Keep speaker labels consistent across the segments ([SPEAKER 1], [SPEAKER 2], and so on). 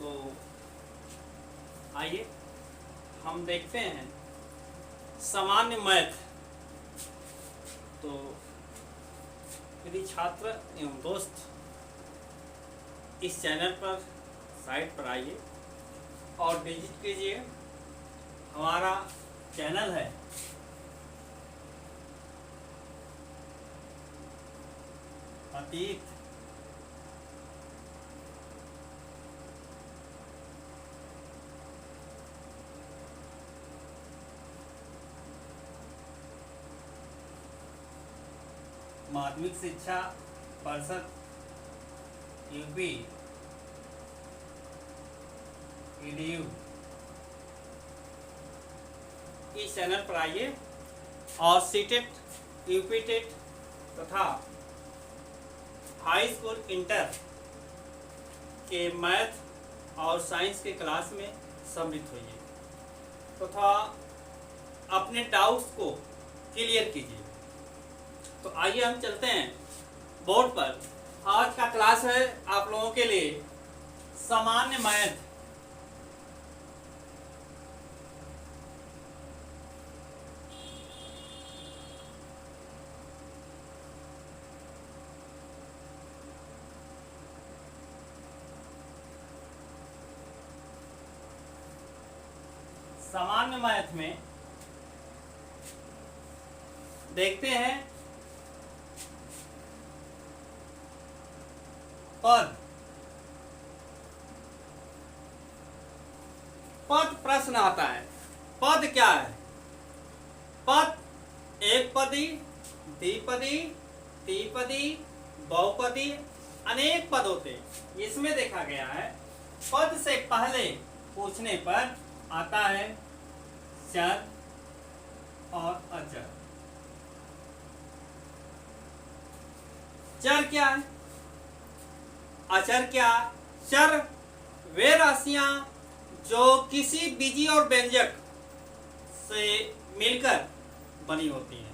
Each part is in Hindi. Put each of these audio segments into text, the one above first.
[SPEAKER 1] तो आइए हम देखते हैं सामान्य मैथ। तो यदि छात्र एवं दोस्त इस चैनल पर साइट पर आइए और विजिट कीजिए। हमारा चैनल है अतीत माध्यमिक शिक्षा परिषद यूपी EDU। इस चैनल पर आइए और सीटेट, यूपी टेट तथा हाई स्कूल इंटर के मैथ और साइंस के क्लास में सम्मिलित होइए तथा अपने डाउट्स को क्लियर कीजिए। तो आइए हम चलते हैं बोर्ड पर। आज का क्लास है आप लोगों के लिए सामान्य मैथ। सामान्य मैथ में देखते हैं पद। पद प्रश्न आता है। पद क्या है? पद एक पदी, द्विपदी, त्रिपदी, बहुपदी, अनेक पद होते हैं। इसमें देखा गया है पद से पहले पूछने पर आता है चर और अचर। चर क्या है? अचर क्या? चर वे राशियां जो किसी बीजी और व्यंजक से मिलकर बनी होती हैं,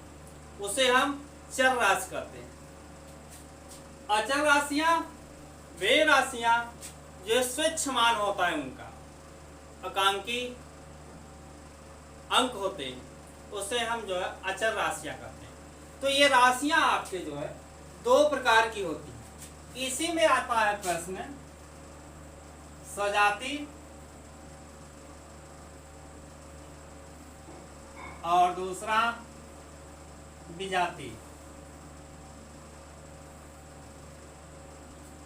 [SPEAKER 1] उसे हम चर राशि कहते हैं। अचर राशियां वे राशियां जो स्वच्छ मान होता है, उनका आकांकी अंक होते हैं, उसे हम जो है अचर राशियां कहते हैं। तो ये राशियां आपके जो है दो प्रकार की होती हैं। इसी में आता है प्रश्न सजाती और दूसरा विजाती।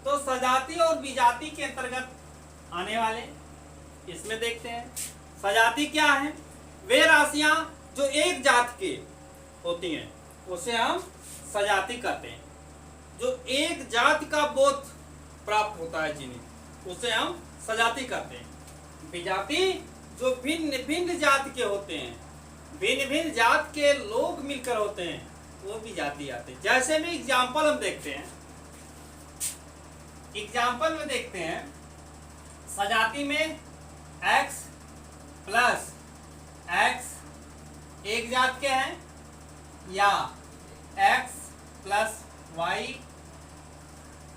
[SPEAKER 1] तो सजाती और विजाती के अंतर्गत आने वाले इसमें देखते हैं। सजाती क्या है? वे राशियां जो एक जात के होती हैं, उसे हम सजाती कहते हैं। जो एक जाति का बोध प्राप्त होता है जिन्हें, उसे हम सजाती कहते हैं। विजाती जो भिन्न भिन्न जाति के होते हैं, भिन्न भिन्न जात के लोग मिलकर होते हैं, वो विजाती आते हैं। जैसे में एग्जाम्पल हम देखते हैं। एग्जाम्पल में देखते हैं सजाती में x प्लस x एक जात के हैं, या x प्लस y।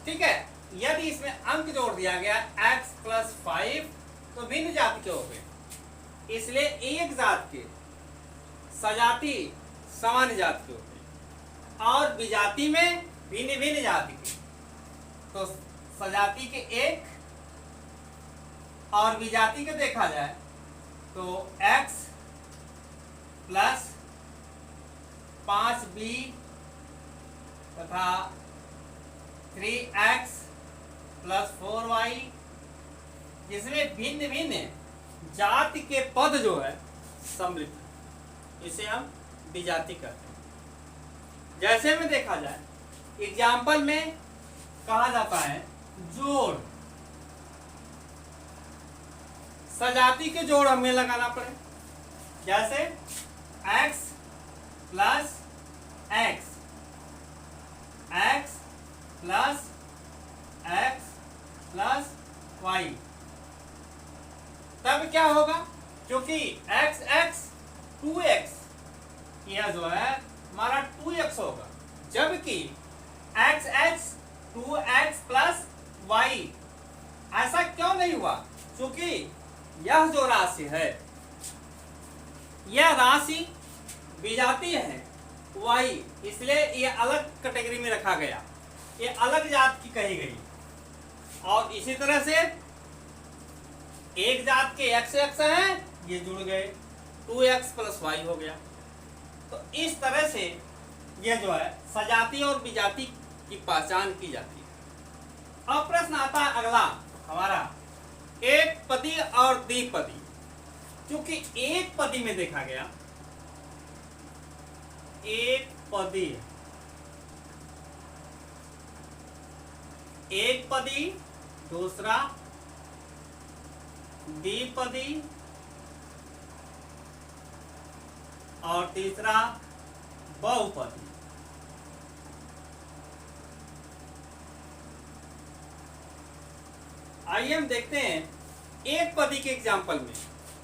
[SPEAKER 1] ठीक है। यदि इसमें अंक जोड़ दिया गया x प्लस 5 तो भिन्न जाति के हो गए, इसलिए एक जात के सजाती सामान्य जाति के होते हैं और विजाति में भिन्न भिन्न जाति के। तो सजाती के एक और विजाति के देखा जाए तो x प्लस 5b तथा 3x प्लस 4y, जिसमें भिन्न भिन्न जाति के पद जो है सम्मिलित है, इसे हम विजाति कहते हैं। जैसे में देखा जाए एग्जाम्पल में कहा जाता है जोड़। सजाती के जोड़ हमें लगाना पड़े। जैसे x plus x, x plus x plus y, तब क्या होगा? क्योंकि x x 2x, यह जो है हमारा 2x होगा, जबकि x x 2x plus y। ऐसा क्यों नहीं हुआ? चूंकि यह जो राशि है, यह राशि विजातीय है वाई, इसलिए ये अलग कैटेगरी में रखा गया, ये अलग जात की कही गई। और इसी तरह से एक जात के x x हैं, ये जुड़ गए, 2x + y हो गया। तो इस तरह से ये जो है सजातीय और विजातीय की पहचान की जाती है। अब प्रश्न आता है अगला हमारा, एक पदी और द्विपदी। क्योंकि एक पदी में देखा गया, एक पदी, एक पदी, दूसरा द्विपदी और तीसरा बहुपदी। आइए हम देखते हैं एक पदी के एग्जाम्पल में।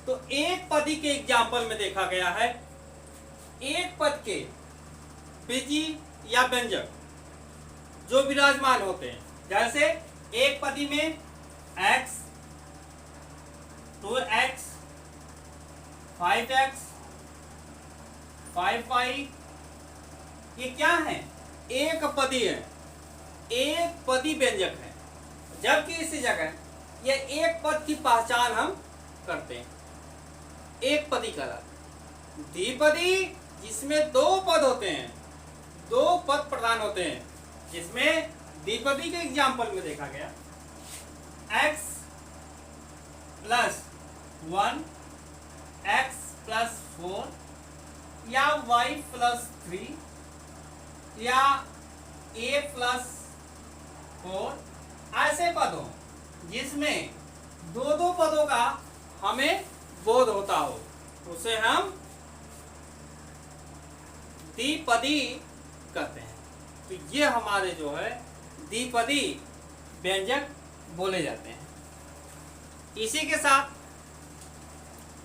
[SPEAKER 1] तो एक पदी के एग्जाम्पल में देखा गया है, एक पद के बीजी या व्यंजक जो विराजमान होते हैं, जैसे एक पदी में x, 2x, 5x, 5y, ये क्या है? एक पदी है, एक पदी व्यंजक है। जबकि इसी जगह ये एक पद की पहचान हम करते हैं, एक पदी कहलाता। द्विपदी जिसमें दो पद होते हैं, दो पद प्रधान होते हैं, जिसमें द्विपदी के एग्जाम्पल में देखा गया x + 1, x + 4 या y + 3 या a + 4, ऐसे पद हो जिसमें दो दो पदों का हमें बोध होता हो, उसे हम द्विपदी कहते हैं। तो ये हमारे जो है द्विपदी व्यंजक बोले जाते हैं। इसी के साथ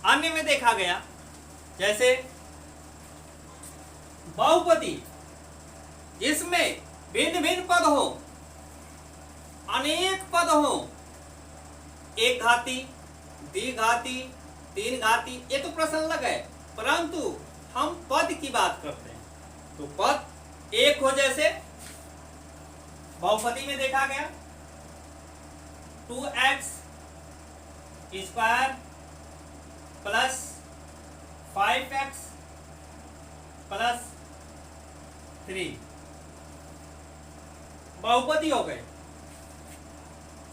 [SPEAKER 1] अन्य में देखा गया, जैसे बहुपदी जिसमें भिन्न भिन्न पद हो, अनेक पद हो, एक घाती, द्विघाती, तीन घाती, ये तो प्रश्न अलग है, परंतु हम पद की बात करते हैं। तो पद एक हो, जैसे बहुपदी में देखा गया 2x² + 5x + 3 बहुपदी हो गए,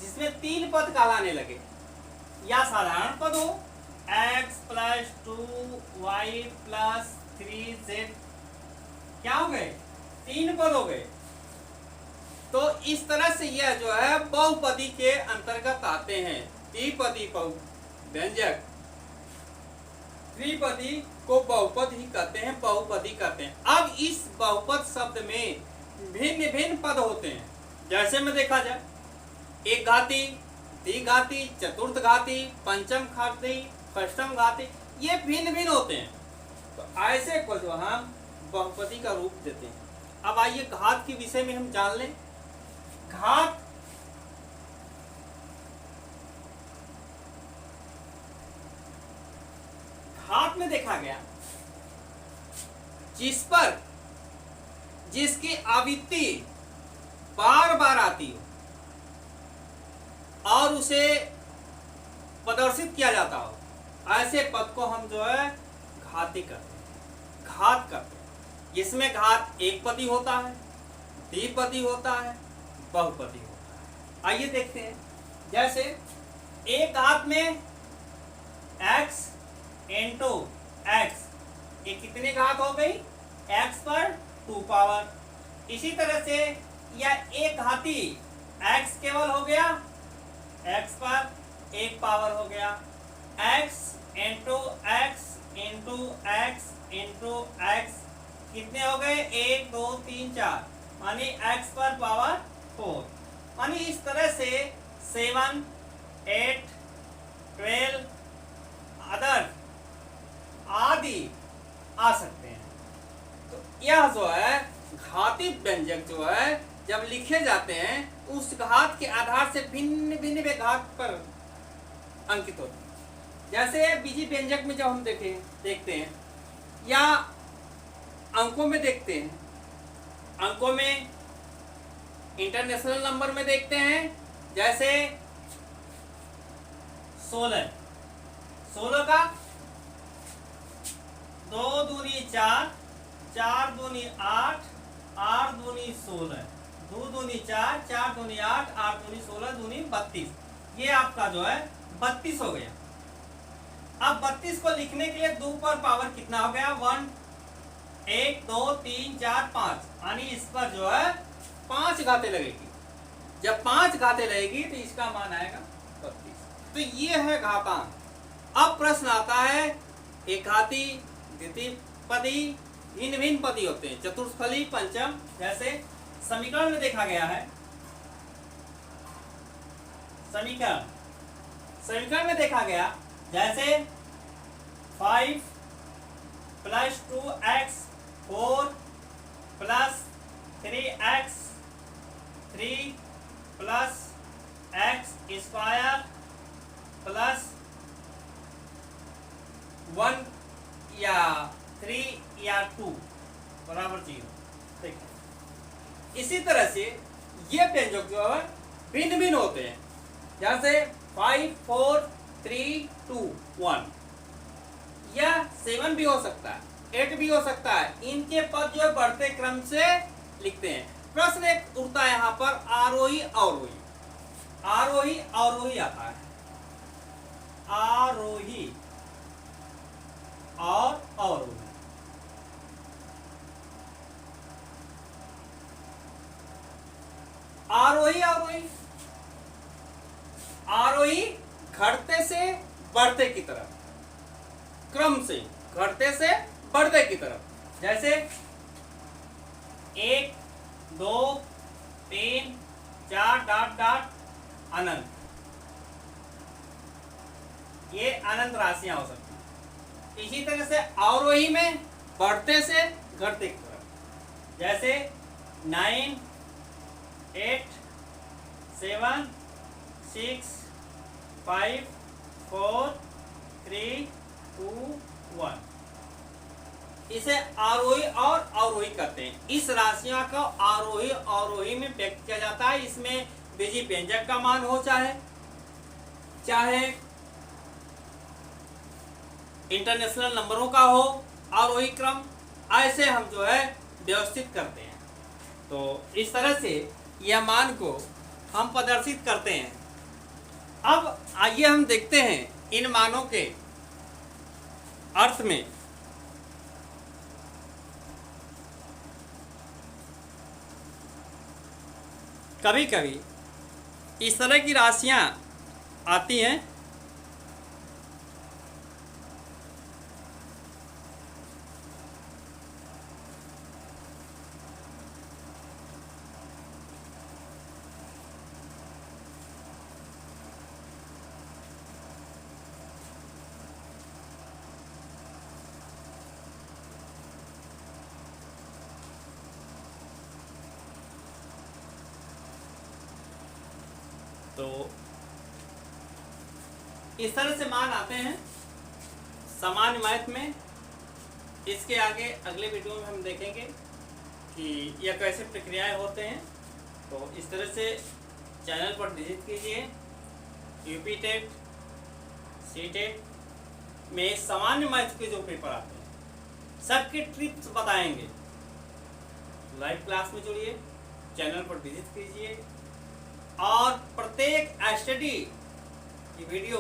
[SPEAKER 1] जिसमें तीन पद कहलाने लगे। या साधारण पद हो x + 2y + 3z, क्या हो गए? तीन पद हो गए। तो इस तरह से यह जो है बहुपदी के अंतर्गत आते हैं। द्विपदी व्यंजक त्रिपदी को बहुपद ही कहते हैं, बहुपदी कहते हैं। अब इस बहुपद शब्द में भिन्न भिन्न पद होते हैं। जैसे में देखा जाए एक घाती, द्विघाती, चतुर्थ घाती, पंचम घाती, षष्ठम घाती, ये भिन्न भिन्न होते हैं। तो ऐसे को जो हम बहुपदी का रूप देते हैं। अब आइए घात के विषय में हम जान लें। घात घात में देखा गया जिस पर जिसकी आवृत्ति बार बार आती हो और उसे प्रदर्शित किया जाता हो, ऐसे पद को हम जो है घाती करते हैं, घात करते हैं। जिसमें घात एक पदी होता है, द्विपदी होता है, बहुपदी होता है। आइए देखते हैं। जैसे एक घात में x × x, ये कितने घात हो गई? x पर 2 पावर। इसी तरह से यह एक घाती x केवल हो गया, x पर 1 पावर हो गया। x × x × x × x कितने हो गए? 1 2 3 4, मानी x पर पावर 4। मानी इस तरह से 7 8 12 अदर आदि आ सकते हैं। तो यह जो है घाती व्यंजक जो है जब लिखे जाते हैं, उस घात के आधार से भिन्न भिन्न घात पर अंकित होते हैं। जैसे बीजी व्यंजक में जब हम देखते हैं या अंकों में देखते हैं, अंकों में इंटरनेशनल नंबर में देखते हैं, जैसे 16 का 2 दूनी 4, 4 दूनी 8, 8 दूनी 16, 2 दूनी 4, 4 दूनी 8, 8 दूनी 16, दूनी 32। ये आपका जो है 32 हो गया। अब 32 को लिखने के लिए 2 पर पावर कितना हो गया? 1, 1 2 3 4 5, यानी इस पर जो है 5 घातें लगेगी। जब 5 घातें लगेगी तो इसका मान आएगा 32। तो ये है घातांक। अब प्रश्न आता है एकघाती, द्वितीयपदी, भिन्न भिन्न पदी होते हैं, चतुर्थफली, पंचम। जैसे समीकरण में देखा गया है, समीकरण में देखा गया, जैसे 5 + 2x 4 + 3x 3 + x² + 1 या 3 या 2 बराबर 0। देखिए इसी तरह से ये व्यंजक जो है भिन्न भिन्न होते हैं। जैसे 5 4 3 2 1 या 7 भी हो सकता है, 8 भी हो सकता है। इनके पद जो बढ़ते क्रम से लिखते हैं। प्रश्न एक उठता है यहाँ पर, आरोही अवरोही, आरोही अवरोही आता है, आरोही और अवरोही। आरोही अवरोही, आरोही घटते से बढ़ते की तरफ, क्रम से घटते से बढ़ते की तरफ। जैसे 1 2 3 4 ... अनंत, ये अनंत राशियां हो सकती हैं। इसी तरह से अवरोही में बढ़ते से घटते की तरफ, जैसे 9 8 7 6 5 4 3 2 1। इसे आरोही और अवरोही कहते हैं। इस राशियों को आरोही अवरोही में व्यक्त किया जाता है। इसमें बीजी व्यंजक का मान हो, चाहे इंटरनेशनल नंबरों का हो, आरोही क्रम, ऐसे हम जो है व्यवस्थित करते हैं। तो इस तरह से यह मान को हम प्रदर्शित करते हैं। अब आइए हम देखते हैं इन मानों के अर्थ में। कभी कभी इस तरह की राशियां आती हैं, तो इस तरह से मान आते हैं सामान्य मैथ में। इसके आगे अगले वीडियो में हम देखेंगे कि यह कैसे प्रक्रियाएं होते हैं। तो इस तरह से चैनल पर विजिट कीजिए। यूपी टेट, सी टेट में सामान्य मैथ के जो पेपर आते हैं सबके ट्रिक्स बताएंगे। लाइव क्लास में जुड़िए, चैनल पर विजिट कीजिए और प्रत्येक स्टडी की वीडियो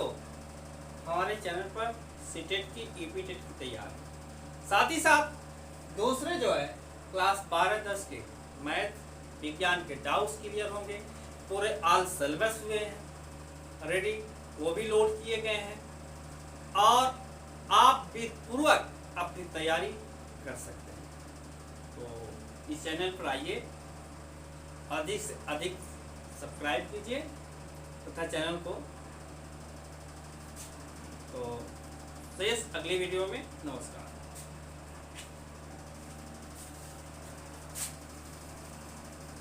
[SPEAKER 1] हमारे चैनल पर सीटेट की, यूपी टेट की तैयार है। साथ ही साथ दूसरे जो है क्लास 12-10 के मैथ विज्ञान के डाउट्स क्लियर होंगे। पूरे ऑल सिलेबस हुए हैं रेडी, वो भी लोड किए गए हैं और आप विधिपूर्वक अपनी तैयारी कर सकते हैं। तो इस चैनल पर आइए, अधिक से अधिक सब्सक्राइब कीजिए तथा चैनल को। तो शेष अगली वीडियो में। नमस्कार।